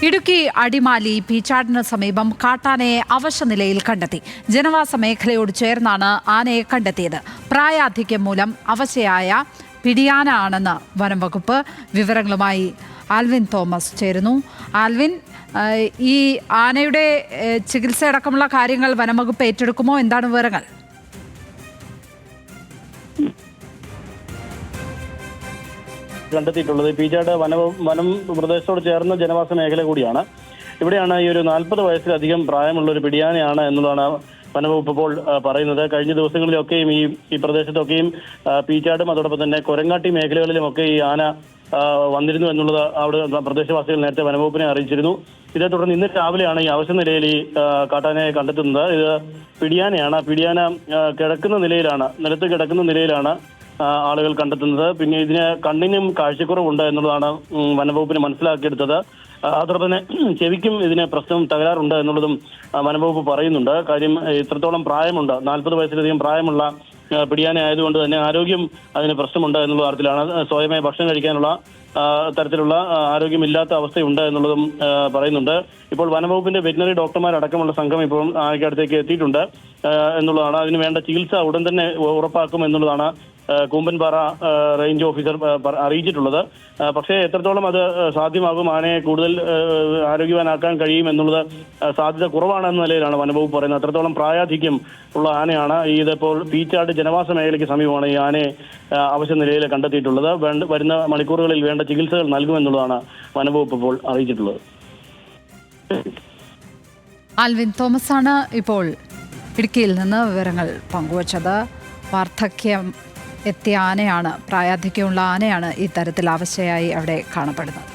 ഇടുക്കി അടിമാലി പീച്ചാടിന് സമീപം കാട്ടാനയെ അവശനിലയിൽ കണ്ടെത്തി. ജനവാസ മേഖലയോട് ചേർന്നാണ് ആനയെ കണ്ടെത്തിയത്. പ്രായാധിക്യം മൂലം അവശയായ പിടിയാന ആണെന്ന് വനം വകുപ്പ്. വിവരങ്ങളുമായി ആൽവിൻ തോമസ് ചേരുന്നു. ആൽവിൻ, ഈ ആനയുടെ ചികിത്സയടക്കമുള്ള കാര്യങ്ങൾ വനം വകുപ്പ് ഏറ്റെടുക്കുമോ? എന്താണ് വിവരങ്ങൾ? കണ്ടെത്തിയിട്ടുള്ളത് പീച്ചാട് വനം പ്രദേശത്തോട് ചേർന്ന ജനവാസ മേഖല കൂടിയാണ്. ഇവിടെയാണ് ഈ ഒരു 40 വയസ്സിലധികം പ്രായമുള്ള ഒരു പിടിയാനയാണ് എന്നുള്ളതാണ് വനവകുപ്പ് ഇപ്പോൾ പറയുന്നത്. കഴിഞ്ഞ ദിവസങ്ങളിലൊക്കെയും ഈ പ്രദേശത്തൊക്കെയും പീച്ചാടും അതോടൊപ്പം തന്നെ കൊരങ്ങാട്ടി മേഖലകളിലുമൊക്കെ ഈ ആന വന്നിരുന്നു എന്നുള്ളത് അവിടെ പ്രദേശവാസികൾ നേരത്തെ വനവകുപ്പിനെ അറിയിച്ചിരുന്നു. ഇതേ തുടർന്ന് ഇന്ന് രാവിലെയാണ് ഈ അവശ നിലയിൽ ഈ കാട്ടാനയെ കണ്ടെത്തുന്നത്. ഇത് പിടിയാനയാണ്. പിടിയാന കിടക്കുന്ന നിലയിലാണ്, നിലത്ത് കിടക്കുന്ന നിലയിലാണ് ആളുകൾ കണ്ടെത്തുന്നത്. പിന്നെ ഇതിന് കണ്ണിനും കാഴ്ചക്കുറവുണ്ട് എന്നുള്ളതാണ് വനംവകുപ്പിന് മനസ്സിലാക്കിയെടുത്തത്. അതോടൊപ്പം തന്നെ ചെവിക്കും ഇതിന് തകരാറുണ്ട് എന്നുള്ളതും വനംവകുപ്പ് പറയുന്നുണ്ട്. കാര്യം ഇത്രത്തോളം പ്രായമുണ്ട്, 40 വയസ്സിലധികം പ്രായമുള്ള പിടിയാന ആയതുകൊണ്ട് തന്നെ ആരോഗ്യം അതിന് പ്രശ്നമുണ്ട് എന്നുള്ള തരത്തിലാണ്. സ്വയമേ ഭക്ഷണം കഴിക്കാനുള്ള തരത്തിലുള്ള ആരോഗ്യമില്ലാത്ത അവസ്ഥയുണ്ട് എന്നുള്ളതും പറയുന്നുണ്ട്. ഇപ്പോൾ വനംവകുപ്പിന്റെ വെറ്റിനറി ഡോക്ടർമാരടക്കമുള്ള സംഘം ഇപ്പോൾ ആനയ്ക്കടുത്തേക്ക് എത്തിയിട്ടുണ്ട് എന്നുള്ളതാണ്. അതിന് വേണ്ട ചികിത്സ ഉടൻ തന്നെ ഉറപ്പാക്കും എന്നുള്ളതാണ് കൂമ്പൻപാറ റേഞ്ച് ഓഫീസർ അറിയിച്ചിട്ടുള്ളത്. പക്ഷേ എത്രത്തോളം അത് സാധ്യമാകും, ആനയെ കൂടുതൽ ആരോഗ്യവാനാക്കാൻ കഴിയും എന്നുള്ളത് സാധ്യത കുറവാണെന്ന നിലയിലാണ് വനംവകുപ്പ് പറയുന്നത്. അത്രത്തോളം പ്രായാധിക്യം ഉള്ള ആനയാണ്. ഇതിപ്പോൾ പീച്ചാട് ജനവാസ മേഖലയ്ക്ക് സമീപമാണ് ഈ ആനയെ അവശ നിലയിൽ കണ്ടെത്തിയിട്ടുള്ളത്. വരുന്ന മണിക്കൂറുകളിൽ വേണ്ട ചികിത്സകൾ നൽകുമെന്നുള്ളതാണ് വനംവകുപ്പ് ഇപ്പോൾ അറിയിച്ചിട്ടുള്ളത്. ആൽവിൻ തോമസ് ആണ് ഇപ്പോൾ ഇടുക്കിയിൽ നിന്ന് വിവരങ്ങൾ പങ്കുവച്ചത്. വാർദ്ധക്യം എത്തിയ ആനയാണ്, പ്രായാധിക്യമുള്ള ആനയാണ് ഈ തരത്തിൽ അവശയായി അവിടെ കാണപ്പെടുന്നത്.